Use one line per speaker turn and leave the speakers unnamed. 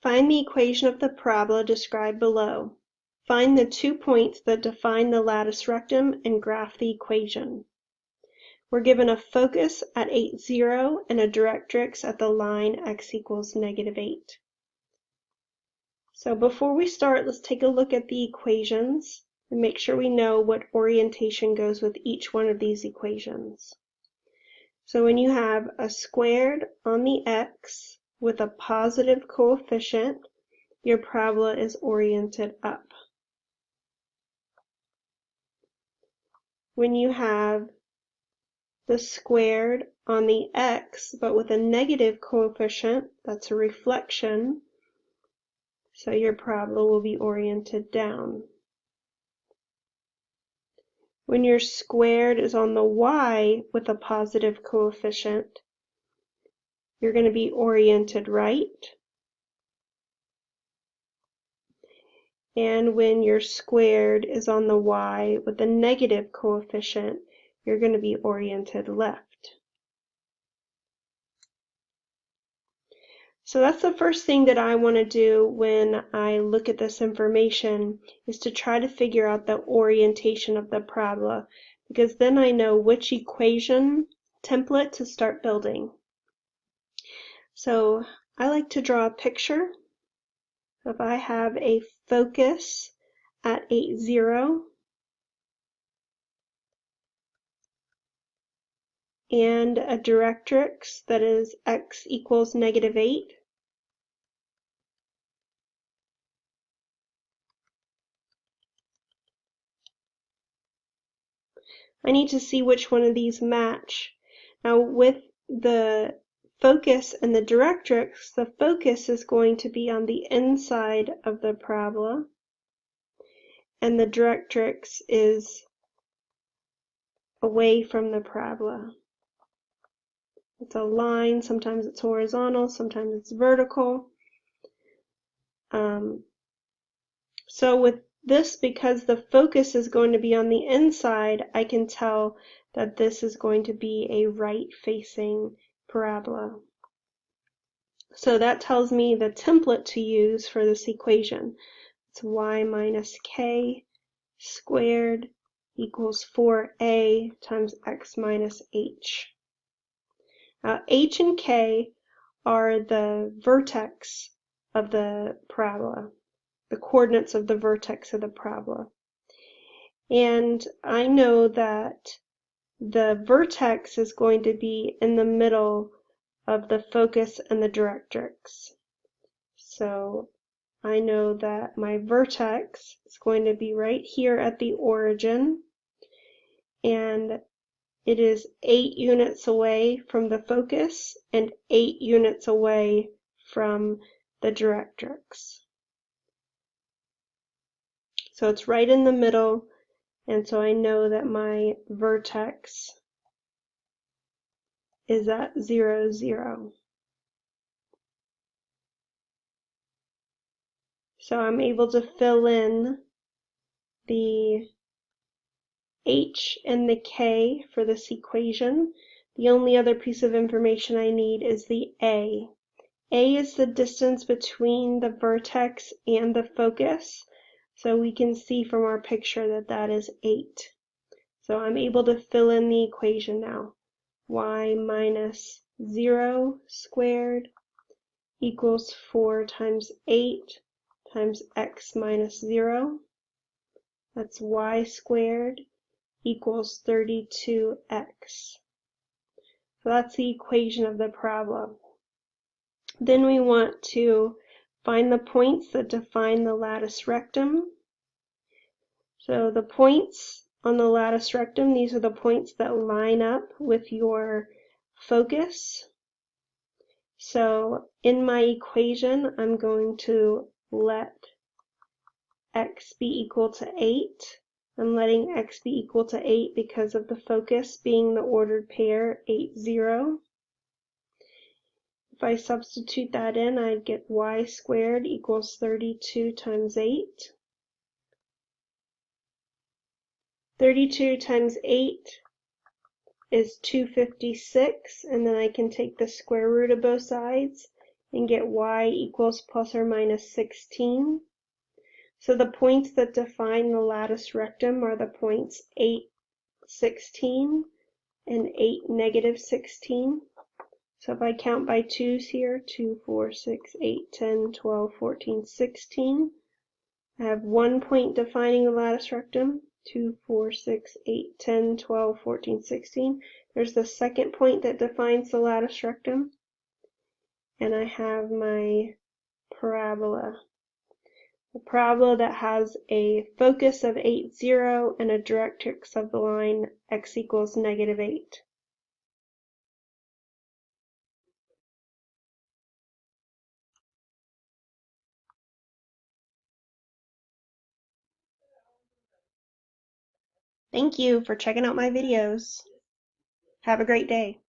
Find the equation of the parabola described below. Find the 2 points that define the lattice rectum and graph the equation. We're given a focus at 8, 0 and a directrix at the line x equals -8. So before we start, let's take a look at the equations and make sure we know what orientation goes with each one of these equations. So when you have a squared on the x with a positive coefficient, your parabola is oriented up. When you have the squared on the x but with a negative coefficient, that's a reflection, so your parabola will be oriented down. When your squared is on the y with a positive coefficient, you're going to be oriented right. And when your squared is on the y with a negative coefficient, you're going to be oriented left. So that's the first thing that I want to do when I look at this information, is to try to figure out the orientation of the parabola, because then I know which equation template to start building. So I like to draw a picture. If I have a focus at 8, 0, and a directrix that is x equals -8, I need to see which one of these match. Now with the focus and the directrix, the focus is going to be on the inside of the parabola, and the directrix is away from the parabola. It's a line, sometimes it's horizontal, sometimes it's vertical. So with this, because the focus is going to be on the inside, I can tell that this is going to be a right-facing parabola. So that tells me the template to use for this equation. It's y minus k squared equals 4a times x minus h. Now h and k are the vertex of the parabola, the coordinates of the vertex of the parabola. And I know that the vertex is going to be in the middle of the focus and the directrix. So I know that my vertex is going to be right here at the origin, and it is 8 units away from the focus and 8 units away from the directrix. So it's right in the middle, and so I know that my vertex is at 0, 0. So I'm able to fill in the h and the k for this equation. The only other piece of information I need is the a. A is the distance between the vertex and the focus. So we can see from our picture that that is 8. So I'm able to fill in the equation now. Y minus 0 squared equals 4 times 8 times x minus 0. That's y squared equals 32x. So that's the equation of the parabola. Then we want to find the points that define the lattice rectum. So the points on the lattice rectum, these are the points that line up with your focus. So in my equation, I'm going to let x be equal to 8. I'm letting x be equal to 8 because of the focus being the ordered pair 8, 0. If I substitute that in, I'd get y squared equals 32 times 8. 32 times 8 is 256, and then I can take the square root of both sides, and get y equals plus or minus 16. So the points that define the lattice rectum are the points 8, 16, and 8, negative 16. So if I count by twos here, 2, 4, 6, 8, 10, 12, 14, 16. I have 1 point defining the lattice rectum, 2, 4, 6, 8, 10, 12, 14, 16. There's the second point that defines the lattice rectum. And I have my parabola. A parabola that has a focus of 8, 0 and a directrix of the line x equals negative 8. Thank you for checking out my videos. Have a great day.